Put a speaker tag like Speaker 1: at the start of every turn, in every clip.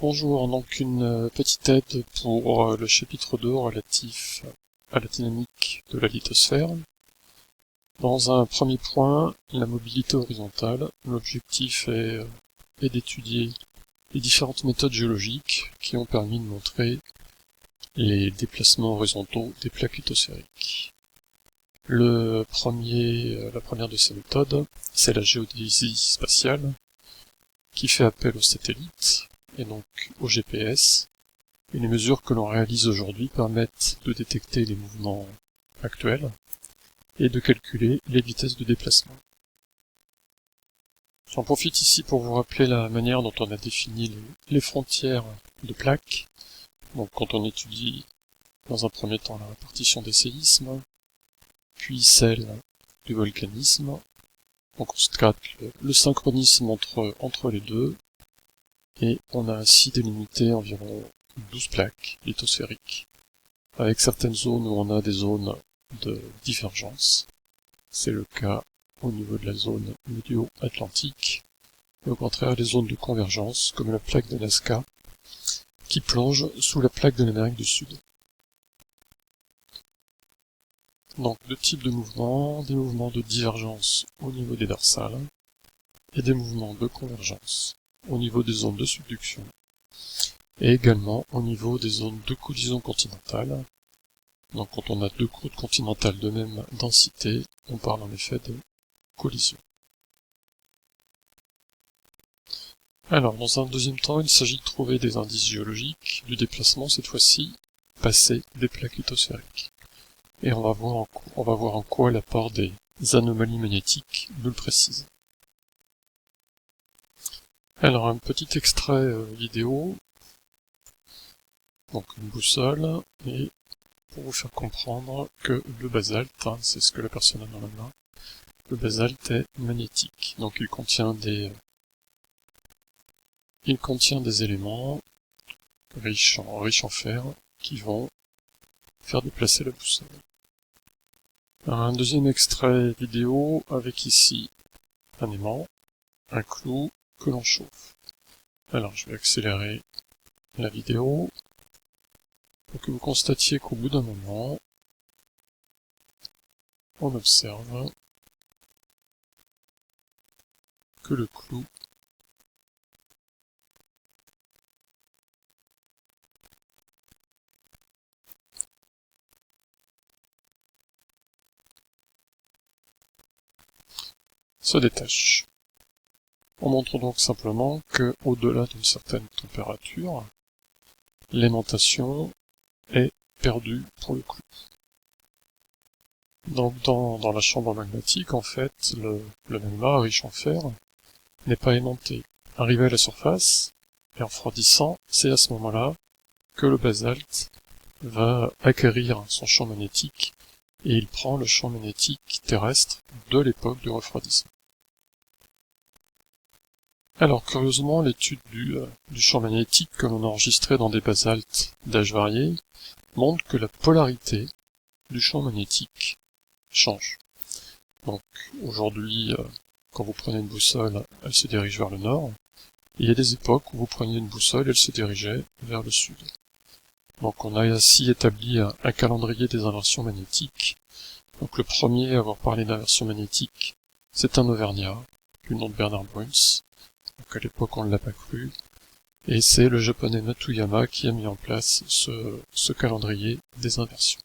Speaker 1: Bonjour, donc une petite aide pour le chapitre 2 relatif à la dynamique de la lithosphère. Dans un premier point, la mobilité horizontale. L'objectif est d'étudier les différentes méthodes géologiques qui ont permis de montrer les déplacements horizontaux des plaques lithosphériques. La première de ces méthodes, c'est la géodésie spatiale, qui fait appel aux satellites, et donc au GPS, et les mesures que l'on réalise aujourd'hui permettent de détecter les mouvements actuels et de calculer les vitesses de déplacement. J'en profite ici pour vous rappeler la manière dont on a défini les frontières de plaques. Donc quand on étudie dans un premier temps la répartition des séismes, puis celle du volcanisme, on constate le synchronisme entre les deux, et on a ainsi délimité environ 12 plaques lithosphériques, avec certaines zones où on a des zones de divergence. C'est le cas au niveau de la zone médio-atlantique, et au contraire les zones de convergence, comme la plaque de Nazca, qui plonge sous la plaque de l'Amérique du Sud. Donc deux types de mouvements, des mouvements de divergence au niveau des dorsales, et des mouvements de convergence au niveau des zones de subduction, et également au niveau des zones de collision continentale. Donc quand on a deux croûtes continentales de même densité, on parle en effet de collision. Alors dans un deuxième temps, il s'agit de trouver des indices géologiques du déplacement, cette fois-ci passé des plaques lithosphériques. Et on va voir en quoi l'apport des anomalies magnétiques nous le précise. Alors un petit extrait vidéo, donc une boussole, et pour vous faire comprendre que le basalte, c'est ce que la personne a dans la main, le basalte est magnétique, donc il contient des éléments riches en fer qui vont faire déplacer la boussole. Un deuxième extrait vidéo avec ici un aimant, un clou que l'on chauffe. Alors je vais accélérer la vidéo pour que vous constatiez qu'au bout d'un moment, on observe que le clou se détache. On montre donc simplement que, au-delà d'une certaine température, l'aimantation est perdue pour le clou. Donc dans la chambre magmatique, en fait, le magma riche en fer n'est pas aimanté. Arrivé à la surface, et en refroidissant, c'est à ce moment-là que le basalte va acquérir son champ magnétique, et il prend le champ magnétique terrestre de l'époque du refroidissement. Alors curieusement, l'étude du champ magnétique que l'on a enregistré dans des basaltes d'âge varié montre que la polarité du champ magnétique change. Donc aujourd'hui, quand vous prenez une boussole, elle se dirige vers le nord, et il y a des époques où vous preniez une boussole, elle se dirigeait vers le sud. Donc on a ainsi établi un calendrier des inversions magnétiques. Donc le premier à avoir parlé d'inversion magnétique, c'est un Auvergnat, du nom de Bernard Bruns. Donc à l'époque on ne l'a pas cru, et c'est le japonais Matuyama qui a mis en place ce calendrier des inversions.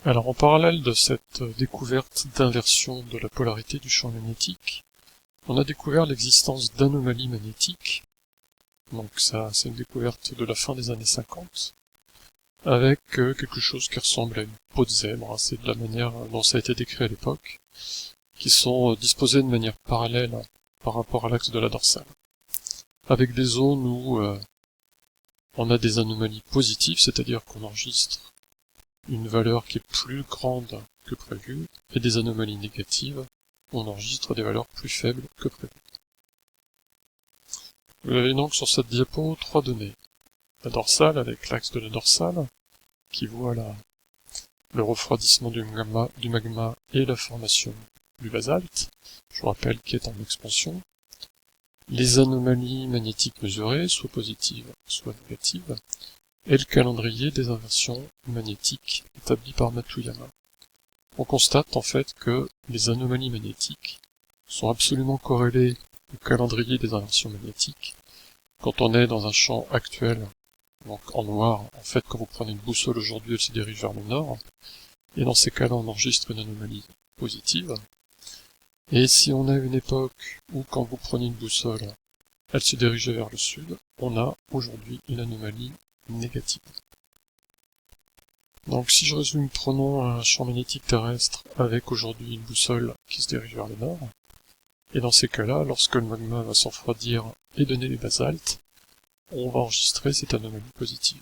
Speaker 1: Alors en parallèle de cette découverte d'inversion de la polarité du champ magnétique, on a découvert l'existence d'anomalies magnétiques. Donc ça, c'est une découverte de la fin des années 50, avec quelque chose qui ressemble à une peau de zèbre, c'est de la manière dont ça a été décrit à l'époque, qui sont disposées de manière parallèle par rapport à l'axe de la dorsale, avec des zones où on a des anomalies positives, c'est-à-dire qu'on enregistre une valeur qui est plus grande que prévu, et des anomalies négatives, où on enregistre des valeurs plus faibles que prévu. Vous avez donc sur cette diapo trois données. La dorsale avec l'axe de la dorsale, qui voit le refroidissement du magma et la formation du basalte, je vous rappelle qui est en expansion. les anomalies magnétiques mesurées, soit positives, soit négatives, et le calendrier des inversions magnétiques établi par Matsuyama. On constate en fait que les anomalies magnétiques sont absolument corrélées au calendrier des inversions magnétiques. Quand on est dans un champ actuel, donc en noir, en fait quand vous prenez une boussole aujourd'hui, elle se dirige vers le nord, et dans ces cas-là on enregistre une anomalie positive. Et si on a une époque où quand vous prenez une boussole, elle se dirigeait vers le sud, on a aujourd'hui une anomalie négative. Donc si je résume, prenons un champ magnétique terrestre avec aujourd'hui une boussole qui se dirige vers le nord, et dans ces cas-là, lorsque le magma va se refroidir et donner les basaltes, on va enregistrer cette anomalie positive.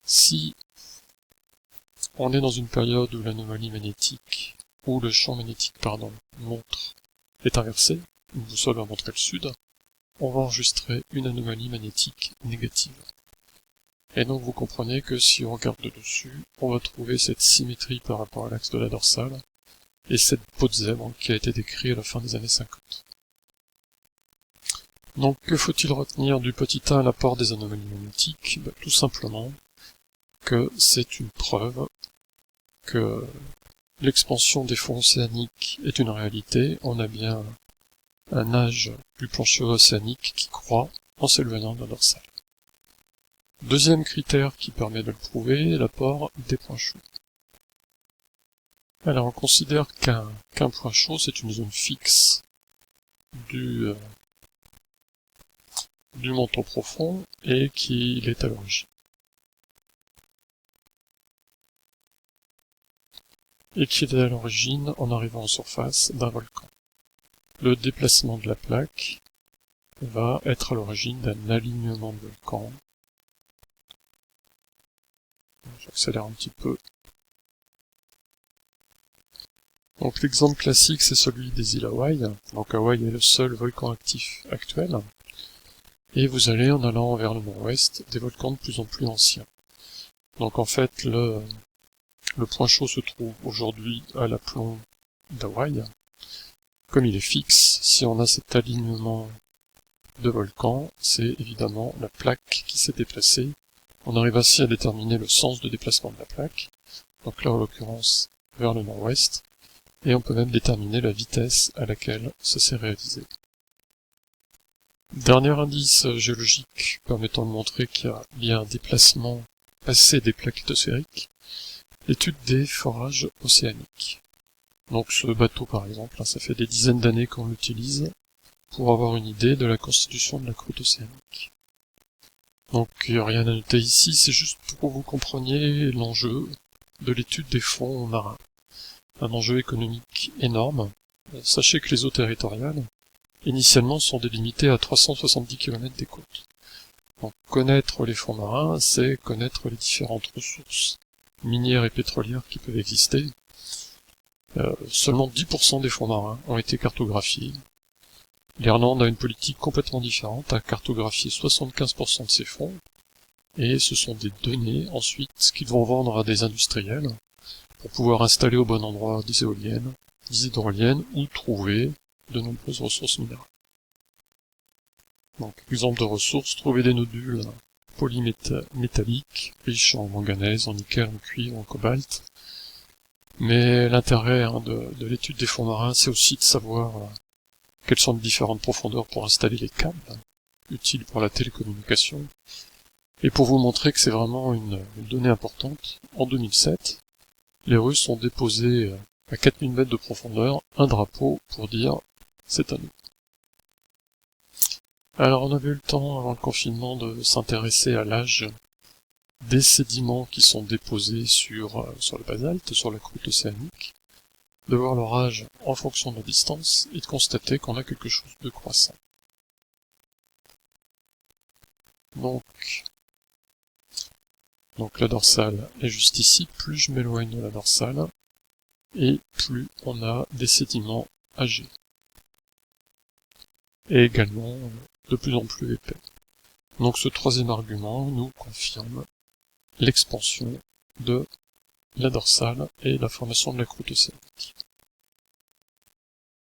Speaker 1: Si on est dans une période où l'anomalie magnétique, où le champ magnétique, montre est inversé, une boussole va montrer le sud, on va enregistrer une anomalie magnétique négative. Et donc vous comprenez que si on regarde de dessus, on va trouver cette symétrie par rapport à l'axe de la dorsale, et cette peau de zèbre qui a été décrite à la fin des années 50. Donc que faut-il retenir du petit a à l'apport des anomalies magnétiques? Tout simplement que c'est une preuve que l'expansion des fonds océaniques est une réalité. On a bien un âge du plancher océanique qui croît en s'éloignant de la dorsale. Deuxième critère qui permet de le prouver, l'apport des points chauds. Alors on considère qu'un point chaud c'est une zone fixe du manteau profond et qu'il est à l'origine. Et qu'il est à l'origine en arrivant en surface d'un volcan. Le déplacement de la plaque va être à l'origine d'un alignement de volcan. J'accélère un petit peu. Donc l'exemple classique c'est celui des îles Hawaï. Donc Hawaï est le seul volcan actif actuel. Et vous allez, en allant vers le nord-ouest, des volcans de plus en plus anciens. Donc en fait, le point chaud se trouve aujourd'hui à l'aplomb d'Hawaï. Comme il est fixe, si on a cet alignement de volcans, c'est évidemment la plaque qui s'est déplacée. On arrive ainsi à déterminer le sens de déplacement de la plaque, donc là en l'occurrence vers le nord-ouest, et on peut même déterminer la vitesse à laquelle ça s'est réalisé. Dernier indice géologique permettant de montrer qu'il y a bien un déplacement passé des plaques lithosphériques, l'étude des forages océaniques. Donc ce bateau par exemple, ça fait des dizaines d'années qu'on l'utilise pour avoir une idée de la constitution de la croûte océanique. Donc il n'y a rien à noter ici, c'est juste pour que vous compreniez l'enjeu de l'étude des fonds marins. Un enjeu économique énorme. Sachez que les eaux territoriales, initialement, sont délimitées à 370 km des côtes. Donc connaître les fonds marins, c'est connaître les différentes ressources minières et pétrolières qui peuvent exister. Seulement 10% des fonds marins ont été cartographiés. L'Irlande a une politique complètement différente, a cartographié 75% de ces fonds, et ce sont des données ensuite qu'ils vont vendre à des industriels pour pouvoir installer au bon endroit des éoliennes, des hydroliennes ou trouver de nombreuses ressources minérales. Donc, exemple de ressources, trouver des nodules polymétalliques, riches en manganèse, en nickel, en cuivre, en cobalt. Mais l'intérêt de l'étude des fonds marins, c'est aussi de savoir quelles sont les différentes profondeurs pour installer les câbles, utiles pour la télécommunication. Et pour vous montrer que c'est vraiment une donnée importante, en 2007, les Russes ont déposé à 4000 mètres de profondeur un drapeau pour dire « c'est à nous ». Alors on avait eu le temps, avant le confinement, de s'intéresser à l'âge des sédiments qui sont déposés sur le basalte, sur la croûte océanique, de voir leur âge en fonction de la distance et de constater qu'on a quelque chose de croissant. Donc la dorsale est juste ici, plus je m'éloigne de la dorsale, et plus on a des sédiments âgés. Et également de plus en plus épais. Donc ce troisième argument nous confirme l'expansion de la dorsale et la formation de la croûte océanique.